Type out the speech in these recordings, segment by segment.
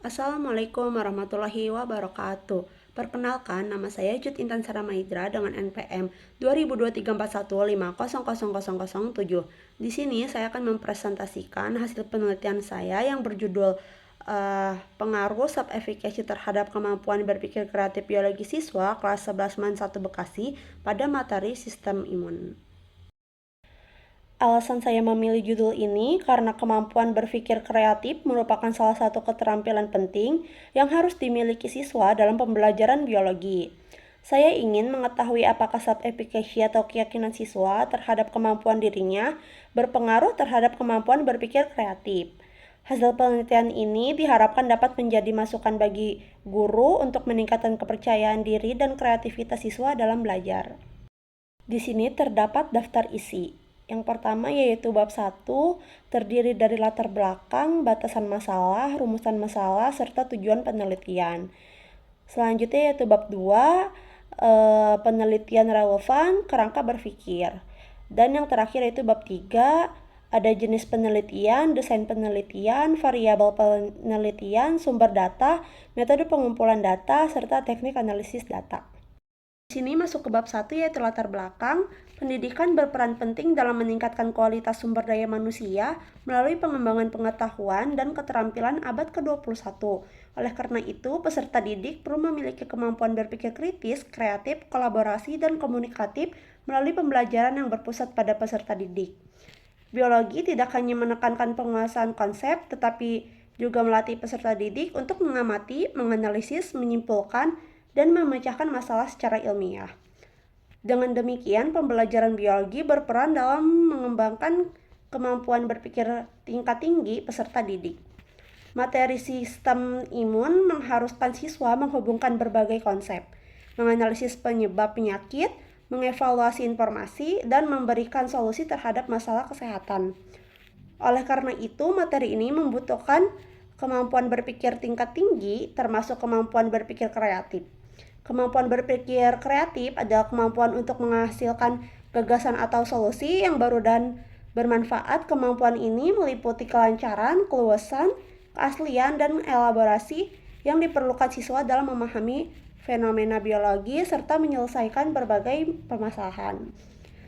Assalamualaikum warahmatullahi wabarakatuh. Perkenalkan, nama saya Jud Intan Saramaidra dengan NPM 202341500007. Di sini saya akan mempresentasikan hasil penelitian saya yang berjudul pengaruh sub-efikasi terhadap kemampuan berpikir kreatif biologi siswa kelas 11 MAN 1 Bekasi pada materi sistem imun. Alasan saya memilih judul ini karena kemampuan berpikir kreatif merupakan salah satu keterampilan penting yang harus dimiliki siswa dalam pembelajaran biologi. Saya ingin mengetahui apakah sub-efikasi atau keyakinan siswa terhadap kemampuan dirinya berpengaruh terhadap kemampuan berpikir kreatif. Hasil penelitian ini diharapkan dapat menjadi masukan bagi guru untuk meningkatkan kepercayaan diri dan kreativitas siswa dalam belajar. Di sini terdapat daftar isi. Yang pertama yaitu bab 1, terdiri dari latar belakang, batasan masalah, rumusan masalah, serta tujuan penelitian. Selanjutnya yaitu bab 2, penelitian relevan, kerangka berpikir. Dan yang terakhir yaitu bab 3, ada jenis penelitian, desain penelitian, variabel penelitian, sumber data, metode pengumpulan data, serta teknik analisis data. Di sini masuk ke bab 1 yaitu latar belakang. Pendidikan berperan penting dalam meningkatkan kualitas sumber daya manusia melalui pengembangan pengetahuan dan keterampilan abad ke-21. Oleh karena itu, peserta didik perlu memiliki kemampuan berpikir kritis, kreatif, kolaborasi, dan komunikatif melalui pembelajaran yang berpusat pada peserta didik. Biologi tidak hanya menekankan penguasaan konsep, tetapi juga melatih peserta didik untuk mengamati, menganalisis, menyimpulkan, dan memecahkan masalah secara ilmiah. Dengan demikian, pembelajaran biologi berperan dalam mengembangkan kemampuan berpikir tingkat tinggi peserta didik. Materi sistem imun mengharuskan siswa menghubungkan berbagai konsep, menganalisis penyebab penyakit, mengevaluasi informasi, dan memberikan solusi terhadap masalah kesehatan. Oleh karena itu, materi ini membutuhkan kemampuan berpikir tingkat tinggi, termasuk kemampuan berpikir kreatif. Kemampuan berpikir kreatif adalah kemampuan untuk menghasilkan gagasan atau solusi yang baru dan bermanfaat. Kemampuan ini meliputi kelancaran, keluasan, keaslian, dan elaborasi yang diperlukan siswa dalam memahami fenomena biologi serta menyelesaikan berbagai permasalahan.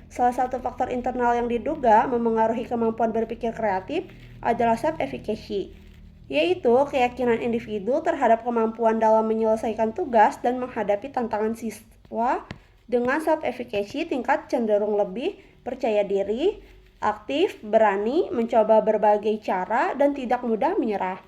Salah satu faktor internal yang diduga memengaruhi kemampuan berpikir kreatif adalah self-efficacy, yaitu keyakinan individu terhadap kemampuan dalam menyelesaikan tugas dan menghadapi tantangan. Siswa dengan self-efficacy tingkat cenderung lebih percaya diri, aktif, berani, mencoba berbagai cara, dan tidak mudah menyerah.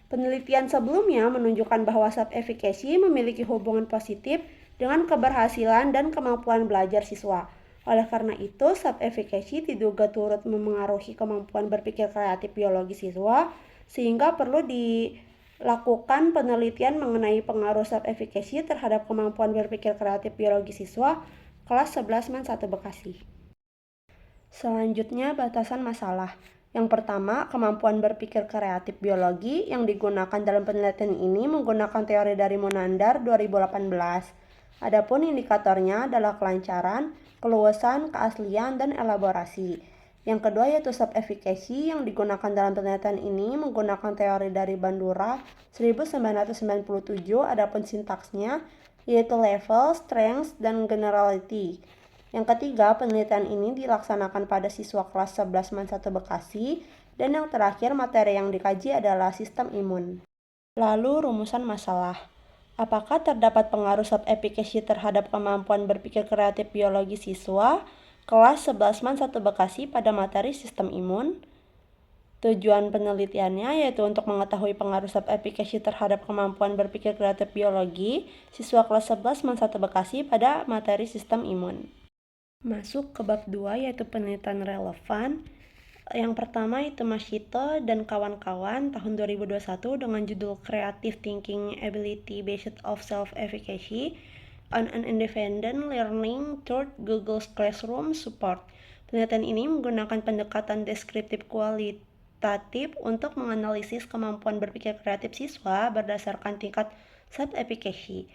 Penelitian sebelumnya menunjukkan bahwa self-efficacy memiliki hubungan positif dengan keberhasilan dan kemampuan belajar siswa. Oleh karena itu, self-efficacy diduga turut memengaruhi kemampuan berpikir kreatif biologi siswa, sehingga perlu dilakukan penelitian mengenai pengaruh self-efficacy terhadap kemampuan berpikir kreatif biologi siswa kelas 11 MAN 1 Bekasi. Selanjutnya, batasan masalah. Yang pertama, kemampuan berpikir kreatif biologi yang digunakan dalam penelitian ini menggunakan teori dari Monandar 2018. Adapun indikatornya adalah kelancaran, keluasan, keaslian, dan elaborasi. Yang kedua yaitu sub-efficacy yang digunakan dalam penelitian ini menggunakan teori dari Bandura 1997. Adapun sintaksnya yaitu level, strength, dan generality. Yang ketiga, penelitian ini dilaksanakan pada siswa kelas 11 MAN 1 Bekasi. Dan yang terakhir, materi yang dikaji adalah sistem imun. Lalu, rumusan masalah. Apakah terdapat pengaruh sub-efficacy terhadap kemampuan berpikir kreatif biologi siswa kelas 11 MAN 1 Bekasi pada materi sistem imun? Tujuan penelitiannya yaitu untuk mengetahui pengaruh sub-efficacy terhadap kemampuan berpikir kreatif biologi siswa kelas 11 MAN 1 Bekasi pada materi sistem imun. Masuk ke bab 2 yaitu penelitian relevan. Yang pertama itu Mashito dan kawan-kawan tahun 2021 dengan judul Creative Thinking Ability Based of Self-Efficacy on an Independent Learning Through Google's Classroom Support. Penelitian ini menggunakan pendekatan deskriptif kualitatif untuk menganalisis kemampuan berpikir kreatif siswa berdasarkan tingkat self-efficacy.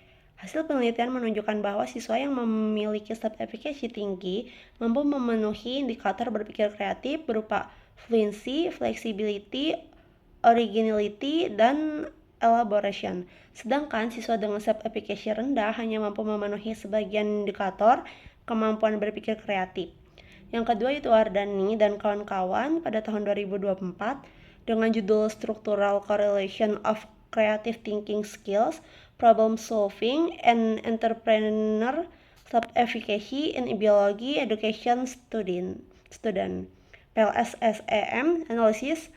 Hasil penelitian menunjukkan bahwa siswa yang memiliki self-efficacy tinggi mampu memenuhi indikator berpikir kreatif berupa fluency, flexibility, originality, dan elaboration. Sedangkan siswa dengan self-efficacy rendah hanya mampu memenuhi sebagian indikator kemampuan berpikir kreatif. Yang kedua itu Ardani dan kawan-kawan pada tahun 2024 dengan judul Structural Correlation of Creative Thinking Skills, Problem Solving, and Entrepreneur Self-Efficacy in Biology Education Student PLSSEM Analysis.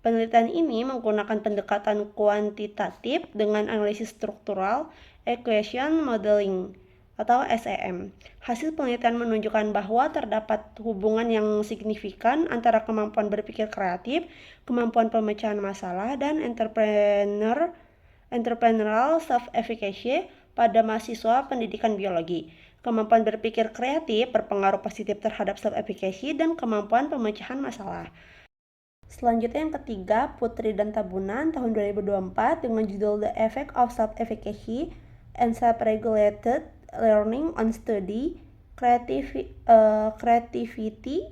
Penelitian ini menggunakan pendekatan kuantitatif dengan analisis struktural equation modeling atau SEM. Hasil penelitian menunjukkan bahwa terdapat hubungan yang signifikan antara kemampuan berpikir kreatif, kemampuan pemecahan masalah, dan entrepreneurial self-efficacy pada mahasiswa pendidikan biologi. Kemampuan berpikir kreatif berpengaruh positif terhadap self-efficacy dan kemampuan pemecahan masalah. Selanjutnya yang ketiga, Putri dan Tabunan tahun 2024 dengan judul The Effect of Self-Efficacy and Self-Regulated Learning on Study Creativity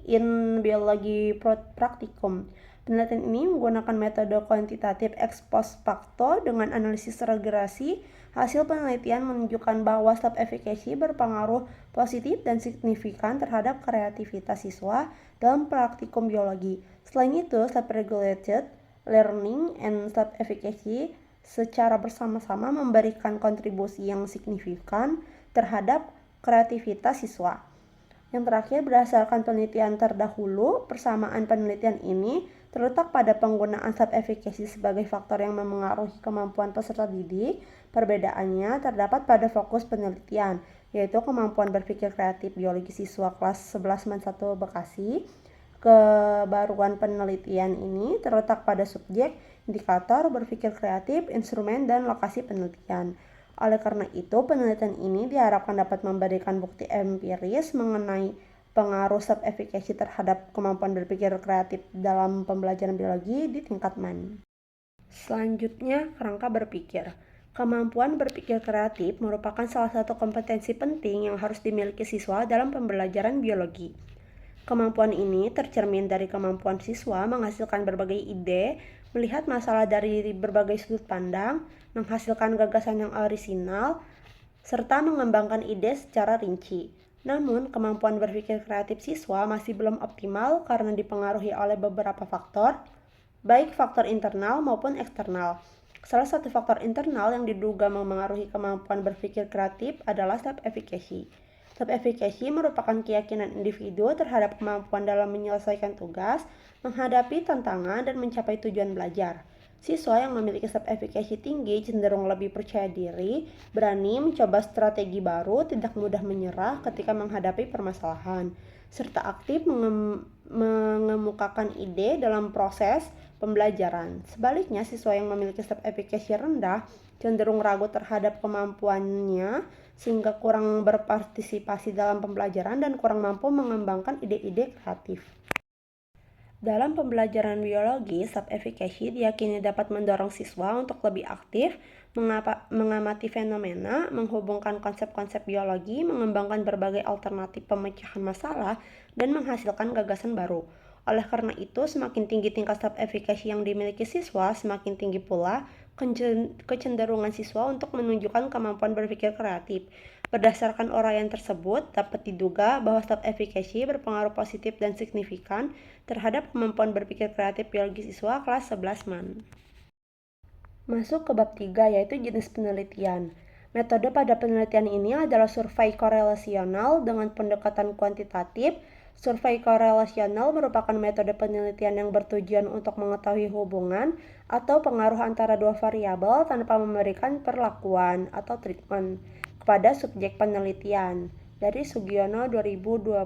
in Biology Practicum. Penelitian ini menggunakan metode kuantitatif ex post facto dengan analisis regresi. Hasil penelitian menunjukkan bahwa self-efficacy berpengaruh positif dan signifikan terhadap kreativitas siswa dalam praktikum biologi. Selain itu, self-regulated learning and self-efficacy secara bersama-sama memberikan kontribusi yang signifikan terhadap kreativitas siswa. Yang terakhir, berdasarkan penelitian terdahulu, persamaan penelitian ini terletak pada penggunaan self-efficacy sebagai faktor yang memengaruhi kemampuan peserta didik. Perbedaannya terdapat pada fokus penelitian, yaitu kemampuan berpikir kreatif biologi siswa kelas 11 Men 1 Bekasi. Kebaruan penelitian ini terletak pada subjek, indikator, berpikir kreatif, instrumen, dan lokasi penelitian. Oleh karena itu, penelitian ini diharapkan dapat memberikan bukti empiris mengenai pengaruh self-efficacy terhadap kemampuan berpikir kreatif dalam pembelajaran biologi di tingkat MAN. Selanjutnya, kerangka berpikir. Kemampuan berpikir kreatif merupakan salah satu kompetensi penting yang harus dimiliki siswa dalam pembelajaran biologi. Kemampuan ini tercermin dari kemampuan siswa menghasilkan berbagai ide, melihat masalah dari berbagai sudut pandang, menghasilkan gagasan yang orisinal, serta mengembangkan ide secara rinci. Namun, kemampuan berpikir kreatif siswa masih belum optimal karena dipengaruhi oleh beberapa faktor, baik faktor internal maupun eksternal. Salah satu faktor internal yang diduga memengaruhi kemampuan berpikir kreatif adalah self-efficacy. Self-efficacy merupakan keyakinan individu terhadap kemampuan dalam menyelesaikan tugas, menghadapi tantangan, dan mencapai tujuan belajar. Siswa yang memiliki self-efficacy tinggi cenderung lebih percaya diri, berani mencoba strategi baru, tidak mudah menyerah ketika menghadapi permasalahan, serta aktif mengemukakan ide dalam proses pembelajaran. Sebaliknya, siswa yang memiliki self-efficacy rendah cenderung ragu terhadap kemampuannya sehingga kurang berpartisipasi dalam pembelajaran dan kurang mampu mengembangkan ide-ide kreatif. Dalam pembelajaran biologi, self-efficacy diyakini dapat mendorong siswa untuk lebih aktif, mengamati fenomena, menghubungkan konsep-konsep biologi, mengembangkan berbagai alternatif pemecahan masalah, dan menghasilkan gagasan baru. Oleh karena itu, semakin tinggi tingkat self-efficacy yang dimiliki siswa, semakin tinggi pula kecenderungan siswa untuk menunjukkan kemampuan berpikir kreatif. Berdasarkan uraian tersebut, dapat diduga bahwa self-efficacy berpengaruh positif dan signifikan terhadap kemampuan berpikir kreatif biologi siswa kelas 11 MAN. Masuk ke bab 3, yaitu jenis penelitian. Metode pada penelitian ini adalah survei korelasional dengan pendekatan kuantitatif. Survei korelasional merupakan metode penelitian yang bertujuan untuk mengetahui hubungan atau pengaruh antara dua variabel tanpa memberikan perlakuan atau treatment kepada subjek penelitian. Dari Sugiono 2022.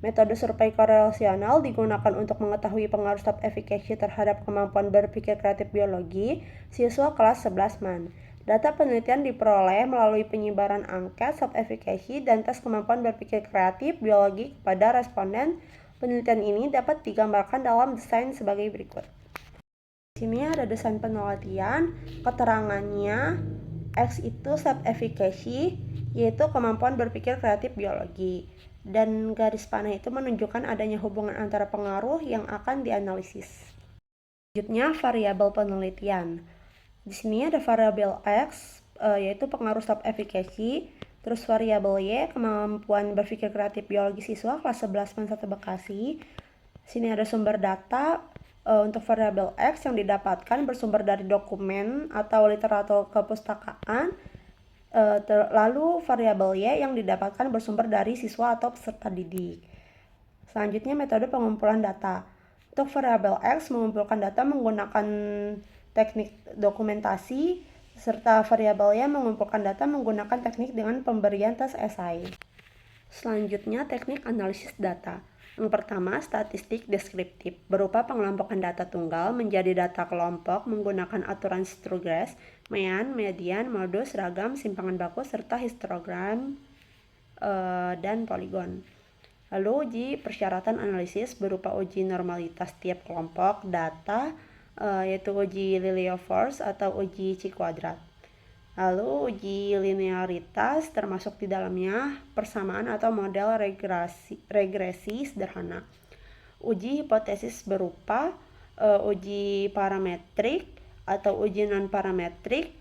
Metode survei korelasional digunakan untuk mengetahui pengaruh self-efficacy terhadap kemampuan berpikir kreatif biologi siswa kelas 11 MAN. Data penelitian diperoleh melalui penyebaran angket self-efficacy dan tes kemampuan berpikir kreatif biologi kepada responden. Penelitian ini dapat digambarkan dalam desain sebagai berikut. Di sini ada desain penelitian, keterangannya. X itu self-efficacy, yaitu kemampuan berpikir kreatif biologi. Dan garis panah itu menunjukkan adanya hubungan antara pengaruh yang akan dianalisis. Selanjutnya, variabel penelitian. Di sini ada variabel X, yaitu pengaruh stop efficacy, terus variabel Y, kemampuan berpikir kreatif biologi siswa kelas 11 PAN 1 Bekasi. Sini ada sumber data. Untuk variabel X yang didapatkan bersumber dari dokumen atau literatur kepustakaan. Lalu variabel Y yang didapatkan bersumber dari siswa atau peserta didik. Selanjutnya metode pengumpulan data. Untuk variabel X mengumpulkan data menggunakan teknik dokumentasi, serta variabel Y mengumpulkan data menggunakan teknik dengan pemberian tes esai. Selanjutnya teknik analisis data. Yang pertama, statistik deskriptif, berupa pengelompokan data tunggal menjadi data kelompok menggunakan aturan Sturges, mean, median, modus, ragam, simpangan baku, serta histogram dan poligon. Lalu uji persyaratan analisis berupa uji normalitas tiap kelompok data, yaitu uji Lilliefors atau uji Chi-kuadrat. Lalu uji linearitas termasuk di dalamnya persamaan atau model regresi sederhana. Uji hipotesis berupa uji parametrik atau uji non-parametrik.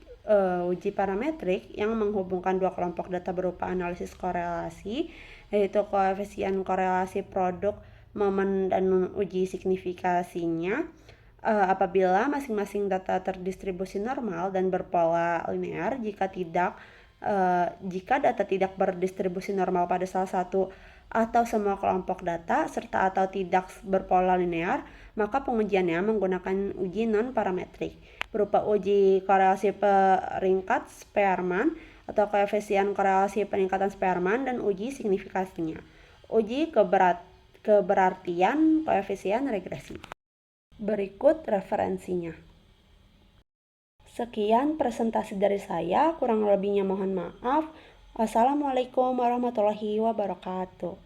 Uji parametrik yang menghubungkan dua kelompok data berupa analisis korelasi, yaitu koefisien korelasi produk, momen, dan uji signifikasinya. Apabila masing-masing data terdistribusi normal dan berpola linear, jika data tidak berdistribusi normal pada salah satu atau semua kelompok data serta atau tidak berpola linear, maka pengujiannya menggunakan uji non-parametrik berupa uji korelasi peringkat Spearman atau koefisien korelasi peningkatan Spearman dan uji signifikasinya. Uji keberartian koefisien regresi. Berikut referensinya. Sekian presentasi dari saya, kurang lebihnya mohon maaf. Wassalamualaikum warahmatullahi wabarakatuh.